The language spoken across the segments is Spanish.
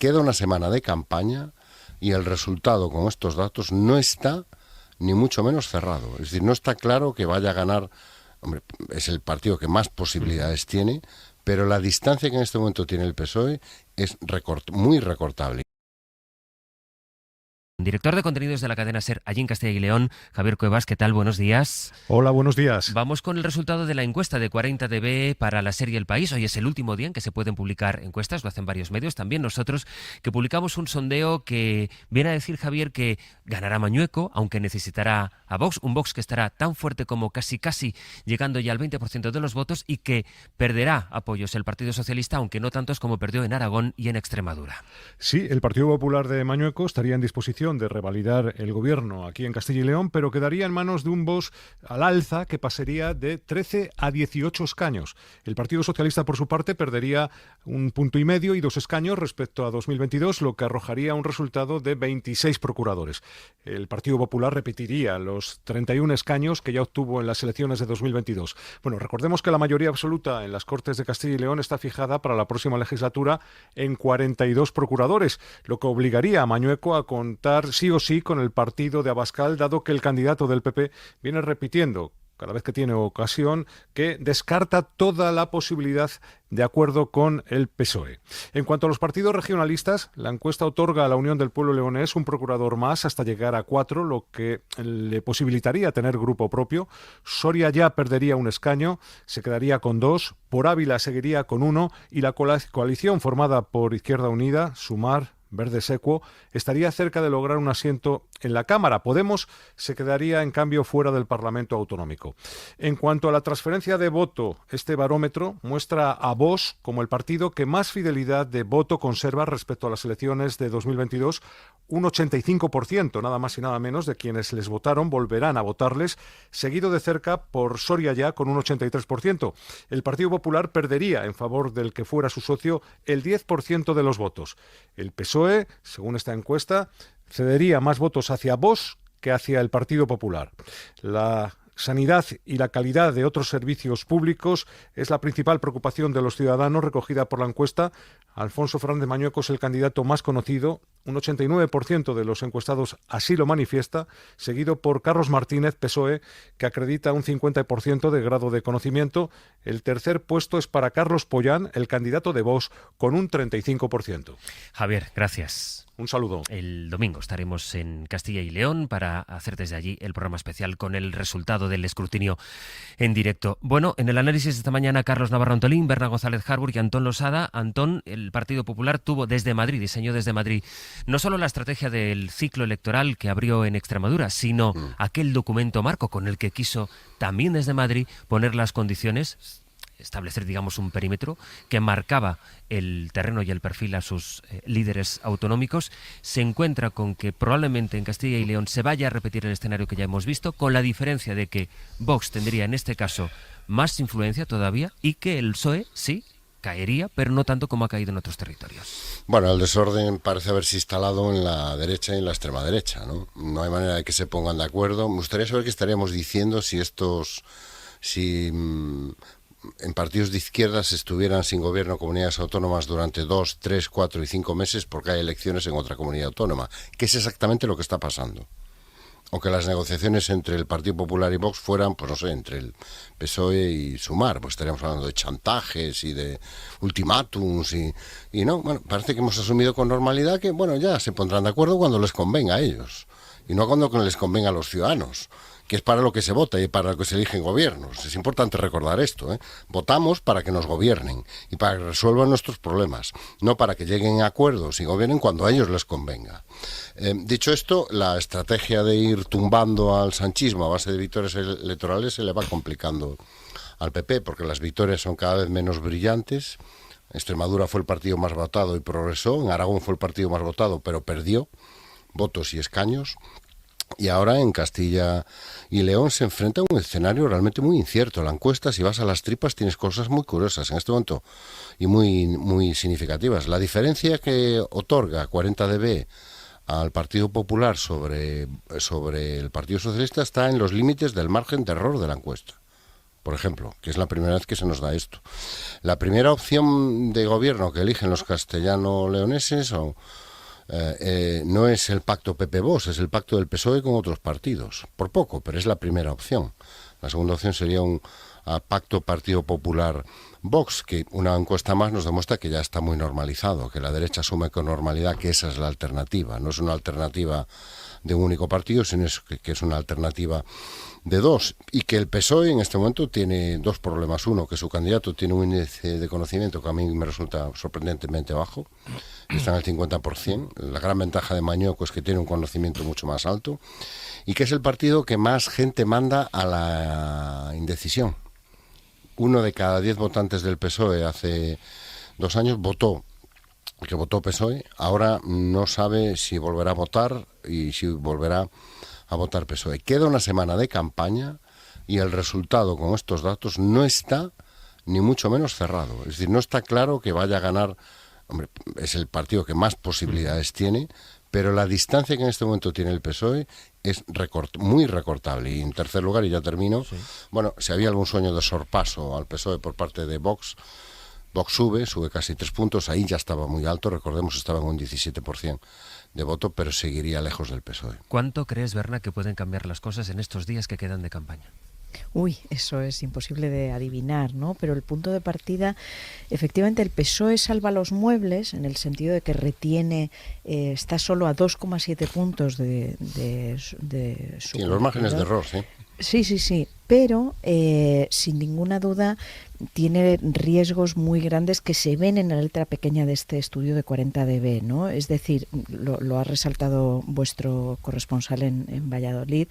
queda una semana de campaña y el resultado con estos datos no está ni mucho menos cerrado. Es decir, no está claro que vaya a ganar. Hombre, es el partido que más posibilidades tiene, pero la distancia que en este momento tiene el PSOE es muy recortable. Director de contenidos de la cadena SER allí en Castilla y León, Javier Cuevas, ¿qué tal? Buenos días. Hola, buenos días. Vamos con el resultado de la encuesta de 40dB para la serie El País. Hoy es el último día en que se pueden publicar encuestas, lo hacen varios medios, también nosotros, que publicamos un sondeo que viene a decir, Javier, que ganará Mañueco, aunque necesitará a Vox, un Vox que estará tan fuerte como casi llegando ya al 20% de los votos, y que perderá apoyos el Partido Socialista, aunque no tantos como perdió en Aragón y en Extremadura. Sí, el Partido Popular de Mañueco estaría en disposición de revalidar el gobierno aquí en Castilla y León, pero quedaría en manos de un Vox al alza que pasaría de 13 a 18 escaños. El Partido Socialista, por su parte, perdería 1,5 puntos y 2 escaños respecto a 2022, lo que arrojaría un resultado de 26 procuradores. El Partido Popular repetiría los 31 escaños que ya obtuvo en las elecciones de 2022. Bueno, recordemos que la mayoría absoluta en las Cortes de Castilla y León está fijada para la próxima legislatura en 42 procuradores, lo que obligaría a Mañueco a contar sí o sí con el partido de Abascal, dado que el candidato del PP viene repitiendo cada vez que tiene ocasión, que descarta toda la posibilidad de acuerdo con el PSOE. En cuanto a los partidos regionalistas, la encuesta otorga a la Unión del Pueblo Leonés un procurador más hasta llegar a 4, lo que le posibilitaría tener grupo propio. Soria ya perdería un escaño, se quedaría con 2, por Ávila seguiría con 1 y la coalición formada por Izquierda Unida, Sumar, Verde Secuo, estaría cerca de lograr un asiento en la Cámara. Podemos se quedaría, en cambio, fuera del Parlamento Autonómico. En cuanto a la transferencia de voto, este barómetro muestra a Vox como el partido que más fidelidad de voto conserva respecto a las elecciones de 2022. Un 85%, nada más y nada menos, de quienes les votaron volverán a votarles, seguido de cerca por Soria ya con un 83%. El Partido Popular perdería en favor del que fuera su socio el 10% de los votos. El PSOE, según esta encuesta, cedería más votos hacia Vox que hacia el Partido Popular. La sanidad y la calidad de otros servicios públicos es la principal preocupación de los ciudadanos, recogida por la encuesta. Alfonso Fernández Mañueco es el candidato más conocido. Un 89% de los encuestados así lo manifiesta, seguido por Carlos Martínez, PSOE, que acredita un 50% de grado de conocimiento. El tercer puesto es para Carlos Pollán, el candidato de Vox, con un 35%. Javier, gracias. Un saludo. El domingo estaremos en Castilla y León para hacer desde allí el programa especial con el resultado del escrutinio en directo. Bueno, en el análisis de esta mañana, Carlos Navarro Antolín, Berna González Harburg y Antón Losada. Antón, el Partido Popular tuvo diseñó desde Madrid, no solo la estrategia del ciclo electoral que abrió en Extremadura, sino aquel documento marco con el que quiso también desde Madrid poner las condiciones, establecer, digamos, un perímetro que marcaba el terreno y el perfil a sus líderes autonómicos. Se encuentra con que probablemente en Castilla y León se vaya a repetir el escenario que ya hemos visto, con la diferencia de que Vox tendría en este caso más influencia todavía y que el PSOE sí caería, pero no tanto como ha caído en otros territorios. Bueno, el desorden parece haberse instalado en la derecha y en la extrema derecha, ¿no? No hay manera de que se pongan de acuerdo. Me gustaría saber qué estaríamos diciendo si en partidos de izquierdas estuvieran sin gobierno comunidades autónomas durante 2, 3, 4 y 5 meses porque hay elecciones en otra comunidad autónoma, que es exactamente lo que está pasando. O que las negociaciones entre el Partido Popular y Vox fueran, pues no sé, entre el PSOE y Sumar, pues estaríamos hablando de chantajes y de ultimátums y no, bueno, parece que hemos asumido con normalidad que, bueno, ya se pondrán de acuerdo cuando les convenga a ellos y no cuando les convenga a los ciudadanos, que es para lo que se vota y para lo que se eligen gobiernos. Es importante recordar esto, ¿eh? Votamos para que nos gobiernen y para que resuelvan nuestros problemas, no para que lleguen a acuerdos y gobiernen cuando a ellos les convenga. Dicho esto, la estrategia de ir tumbando al sanchismo a base de victorias electorales se le va complicando al PP, porque las victorias son cada vez menos brillantes. Extremadura fue el partido más votado y progresó, en Aragón fue el partido más votado, pero perdió votos y escaños. Y ahora en Castilla y León se enfrenta a un escenario realmente muy incierto. La encuesta, si vas a las tripas, tienes cosas muy curiosas en este momento y muy significativas. La diferencia que otorga 40dB al Partido Popular sobre el Partido Socialista está en los límites del margen de error de la encuesta. por ejemplo, que es la primera vez que se nos da esto. La primera opción de gobierno que eligen los castellano-leoneses no es el pacto PP-Vox, es el pacto del PSOE con otros partidos. Por poco, pero es la primera opción. La segunda opción sería un pacto Partido Popular-Vox, que una encuesta más nos demuestra que ya está muy normalizado, que la derecha asume con normalidad que esa es la alternativa. No es una alternativa de un único partido, sino que es una alternativa de dos, y que el PSOE en este momento tiene dos problemas. Uno, que su candidato tiene un índice de conocimiento que a mí me resulta sorprendentemente bajo, está en el 50%. La gran ventaja de Mañueco es que tiene un conocimiento mucho más alto, y que es el partido que más gente manda a la indecisión. 1 de cada 10 votantes del PSOE hace 2 años votó PSOE, ahora no sabe si volverá a votar y si volverá a votar PSOE. Queda una semana de campaña y el resultado con estos datos no está ni mucho menos cerrado. Es decir, no está claro que vaya a ganar. Hombre, es el partido que más posibilidades tiene, pero la distancia que en este momento tiene el PSOE es muy recortable. Y en tercer lugar, y ya termino, bueno, si había algún sueño de sorpaso al PSOE por parte de Vox, Vox sube casi 3 puntos, ahí ya estaba muy alto, recordemos estaba en un 17% de voto, pero seguiría lejos del PSOE. ¿Cuánto crees, Berna, que pueden cambiar las cosas en estos días que quedan de campaña? Uy, eso es imposible de adivinar, ¿no? Pero el punto de partida, efectivamente, el PSOE salva los muebles en el sentido de que retiene, está solo a 2,7 puntos de su... Sí, en los márgenes de error, sí. Sí, pero sin ninguna duda tiene riesgos muy grandes que se ven en la letra pequeña de este estudio de 40 dB, ¿no? Es decir, lo ha resaltado vuestro corresponsal en Valladolid,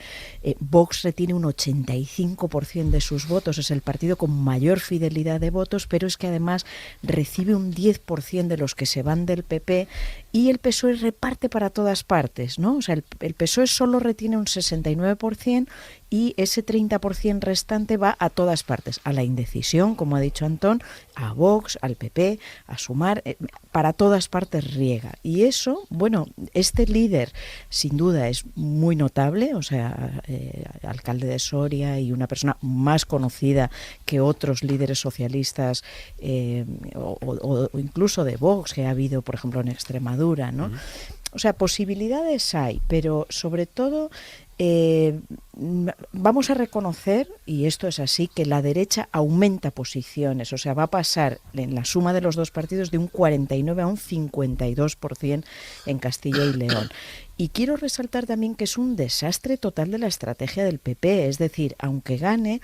Vox retiene un 85% de sus votos, es el partido con mayor fidelidad de votos, pero es que además recibe un 10% de los que se van del PP, y el PSOE reparte para todas partes, ¿no? O sea, el PSOE solo retiene un 69% y ese 30% restante va a todas partes, a la indecisión, como ha dicho Antón, a Vox, al PP, a Sumar, para todas partes riega. Y eso, bueno, este líder sin duda es muy notable, o sea, alcalde de Soria y una persona más conocida que otros líderes socialistas o incluso de Vox que ha habido, por ejemplo, en Extremadura, ¿no? O sea, posibilidades hay, pero sobre todo vamos a reconocer, y esto es así, que la derecha aumenta posiciones, o sea, va a pasar en la suma de los dos partidos de un 49 a un 52% en Castilla y León. Y quiero resaltar también que es un desastre total de la estrategia del PP, es decir, aunque gane,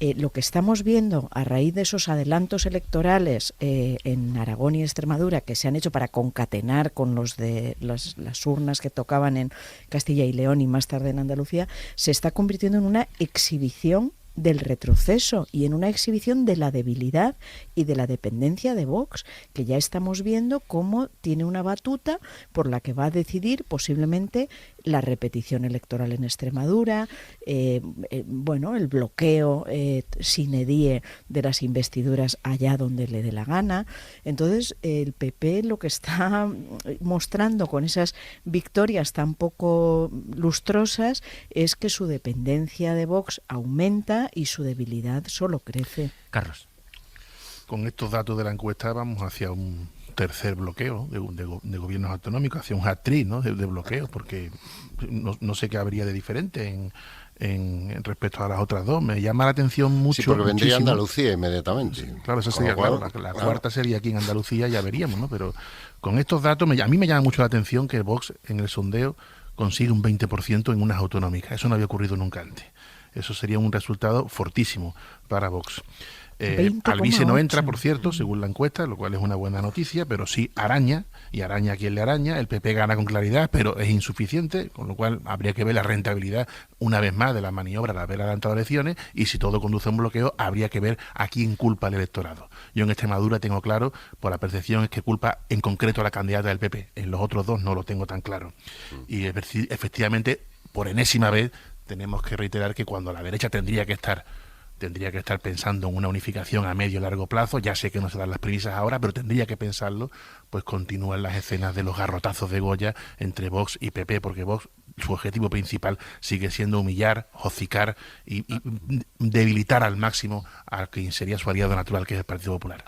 lo que estamos viendo a raíz de esos adelantos electorales en Aragón y Extremadura que se han hecho para concatenar con los de las urnas que tocaban en Castilla y León y más tarde en Andalucía, se está convirtiendo en una exhibición del retroceso y en una exhibición de la debilidad y de la dependencia de Vox, que ya estamos viendo cómo tiene una batuta por la que va a decidir posiblemente la repetición electoral en Extremadura, bueno, el bloqueo sine die de las investiduras allá donde le dé la gana. Entonces, el PP lo que está mostrando con esas victorias tan poco lustrosas es que su dependencia de Vox aumenta y su debilidad solo crece. Carlos. Con estos datos de la encuesta vamos hacia un tercer bloqueo de gobiernos autonómicos, hacia un hat-trick, ¿no? de bloqueos, porque no sé qué habría de diferente en respecto a las otras dos. Me llama la atención mucho. Sí, porque vendría Andalucía inmediatamente. Sí, claro, esa sería la cuarta sería aquí en Andalucía, ya veríamos, ¿no? Pero con estos datos a mí me llama mucho la atención que Vox en el sondeo consigue un 20% en unas autonómicas. Eso no había ocurrido nunca antes. Eso sería un resultado fortísimo para Vox. Alvise no entra, por cierto, según la encuesta, lo cual es una buena noticia, pero sí araña, y araña a quien le araña. El PP gana con claridad, pero es insuficiente, con lo cual habría que ver la rentabilidad, una vez más, de la maniobra de haber adelantado elecciones, y si todo conduce a un bloqueo, habría que ver a quién culpa el electorado. Yo en Extremadura tengo claro, por la percepción, es que culpa en concreto a la candidata del PP. En los otros dos no lo tengo tan claro. Y efectivamente, por enésima vez, tenemos que reiterar que cuando la derecha tendría que estar pensando en una unificación a medio y largo plazo, ya sé que no se dan las premisas ahora, pero tendría que pensarlo, pues continúan las escenas de los garrotazos de Goya entre Vox y PP, porque Vox su objetivo principal sigue siendo humillar, hocicar y debilitar al máximo a quien sería su aliado natural, que es el Partido Popular.